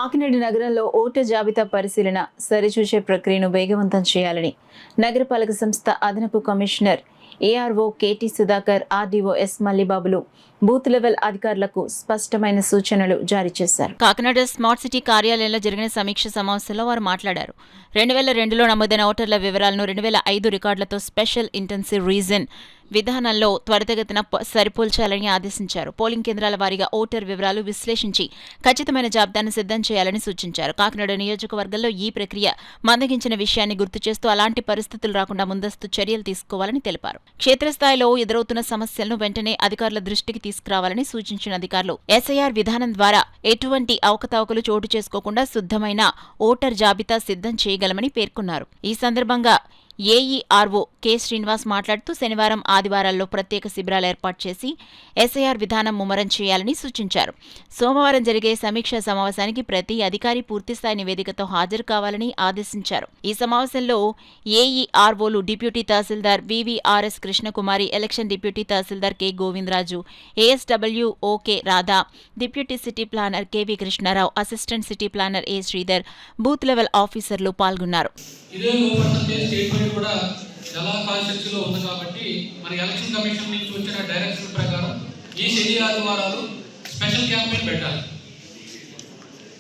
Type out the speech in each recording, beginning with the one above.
కాకినాడ నగరంలో ఓటర్ జాబితా పరిశీలన సరిచూసే ప్రక్రియను వేగవంతం చేయాలని నగరపాలక సంస్థ అదనపు commissioner ARO KT Sudhakar, RDO S మల్లిబాబులు బూత్ లెవెల్ అధికారులకు స్పష్టమైన సూచనలు జారీ చేశారు. కాకినాడ స్మార్ట్ సిటీ కార్యాలయంలో జరిగిన సమీక్ష సమావేశంలో వారు మాట్లాడారు. 2002లో నమోదైన ఓటర్ల వివరాలను 2005 రికార్డులతో స్పెషల్ ఇంటెన్సివ్ రీజన్ విధానంలో త్వరితగతిన సరిపోల్చాలని ఆదేశించారు. పోలింగ్ కేంద్రాల వారీగా ఓటర్ వివరాలు విశ్లేషించి ఖచ్చితమైన జాబితాను సిద్ధం చేయాలని సూచించారు. కాకినాడ నియోజకవర్గంలో ఈ ప్రక్రియ మందగించిన విషయాన్ని గుర్తు చేస్తూ అలాంటి పరిస్థితులు రాకుండా ముందస్తు చర్యలు తీసుకోవాలని తెలిపారు. క్షేత్రస్థాయిలో ఎదురవుతున్న సమస్యలను వెంటనే అధికారుల దృష్టికి తీసుకురావాలని సూచించిన అధికారులు ఎస్ఐఆర్ విధానం ద్వారా ఎటువంటి అవకతవకలు చోటు చేసుకోకుండా శుద్ధమైన ఓటర్ జాబితా సిద్ధం చేయగలమని పేర్కొన్నారు. ఈ సందర్భంగా ఏఈఆర్ఓ కె శ్రీనివాస్ మాట్లాడుతూ శనివారం, ఆదివారాల్లో ప్రత్యేక శిబిరాలు ఏర్పాటు చేసి ఎస్ఐఆర్ విధానం ముమ్మరం చేయాలని సూచించారు. సోమవారం జరిగే సమీక్షా సమావేశానికి ప్రతి అధికారి పూర్తిస్థాయి నివేదికతో హాజరు కావాలని ఆదేశించారు. ఈ సమావేశంలో ఏఈఆర్ఓలు deputy tahsildar VVRS Krishnakumari, election deputy tahsildar K Govindaraju, ASWO K Radha, deputy city planner KV Krishnarao, assistant city planner A Sridhar, booth level ఆఫీసర్లు పాల్గొన్నారు. కూడా చాలా కాన్సెప్ట్స్లో ఉంది కాబట్టి మన ఎలక్షన్ కమిషన్ నుంచి వచ్చిన డైరెక్షన్ ప్రకారం ఈ శని ఆదివారాలు స్పెషల్ క్యాంపెయిన్ పెట్టాలి.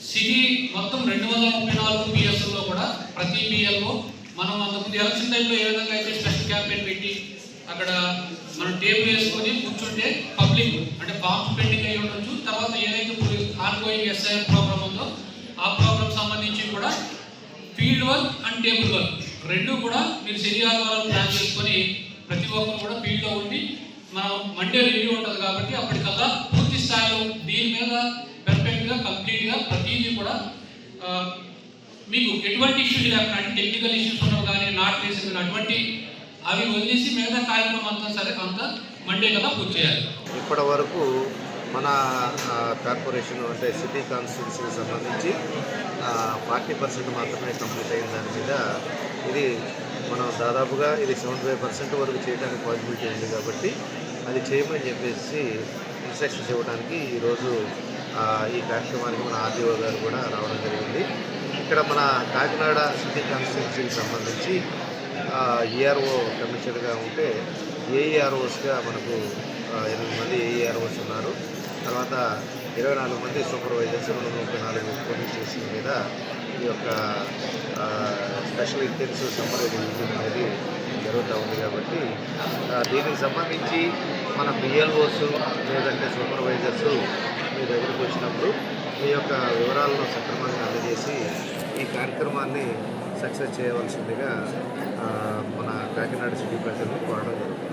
సిటీ మొత్తం 234 పిఎస్లో కూడా ప్రతి పిఎల్లో మనం అంతకుముందు ఎలక్షన్ టైంలో ఏ విధంగా అయితే స్పెషల్ క్యాంపెయిన్ పెట్టి అక్కడ మనం టేబుల్ వేసుకొని కూర్చుంటే పబ్లిక్ అంటే ఫార్మ్స్ పెండింగ్ అయ్యి ఉండొచ్చు, తర్వాత ఏదైతే ఆన్గోయింగ్ ఎస్ఐఆర్ ప్రోగ్రామ్ ఉందో ఆ ప్రోగ్రామ్ సంబంధించి కూడా field work and table work రెండు కూడా మీరు శని ఆదివారం ప్లాన్ చేసుకొని ప్రతి ఒక్కరు కూడా ఫీల్డ్లో ఉండి మనం మండే రివ్యూ ఉంటుంది కాబట్టి అప్పటికల్లా పూర్తి స్థాయిలో దీని మీద పెర్ఫెక్ట్గా కంప్లీట్గా ప్రతిదీ కూడా మీకు ఎటువంటి ఇష్యూస్ లేకుండా అంటే టెక్నికల్ ఇష్యూస్ ఉన్నవి కానీ నాట్ వేసిన అటువంటి అవి వదిలేసి మిగతా కార్యక్రమం అంతా సరే అంతా మండే కదా పూర్తి చేయాలి. ఇప్పటి వరకు మన కార్పొరేషన్ అంటే సిటీ కాన్స్టిట్యూన్సీకి సంబంధించి 40% మాత్రమే కంప్లీట్ అయిన దాని మీద ఇది మనం దాదాపుగా ఇది 75% వరకు చేయడానికి పాసిబిలిటీ ఉంది కాబట్టి అది చేయమని చెప్పేసి ఇన్స్ట్రక్షన్స్ ఇవ్వడానికి ఈరోజు ఈ కార్యక్రమానికి మన ఆర్డీఓ గారు కూడా రావడం జరిగింది. ఇక్కడ మన కాకినాడ సిటీ కాన్స్టిట్యూన్సీకి సంబంధించి ఈఆర్ఓ కమిషనర్గా ఉంటే ఏఈఆర్ఓస్గా మనకు 8 మంది ఏఈఆర్ఓస్ ఉన్నారు. తర్వాత 24 మంది సూపర్వైజర్స్, 234 పోలీస్ స్టేషన్ మీద ఈ యొక్క స్పెషల్ ఇంటెన్సివ్ సమ్మర్ రివిజన్ అనేది జరుగుతూ ఉంది కాబట్టి దీనికి సంబంధించి మన బిఎల్ఓస్ లేదంటే సూపర్వైజర్స్ మీ దగ్గరికి వచ్చినప్పుడు మీ యొక్క వివరాలను సక్రమంగా అందజేసి ఈ కార్యక్రమాన్ని సక్సెస్ చేయవలసిందిగా మన కాకినాడ సిటీ ప్రజలను కోరడం జరుగుతుంది.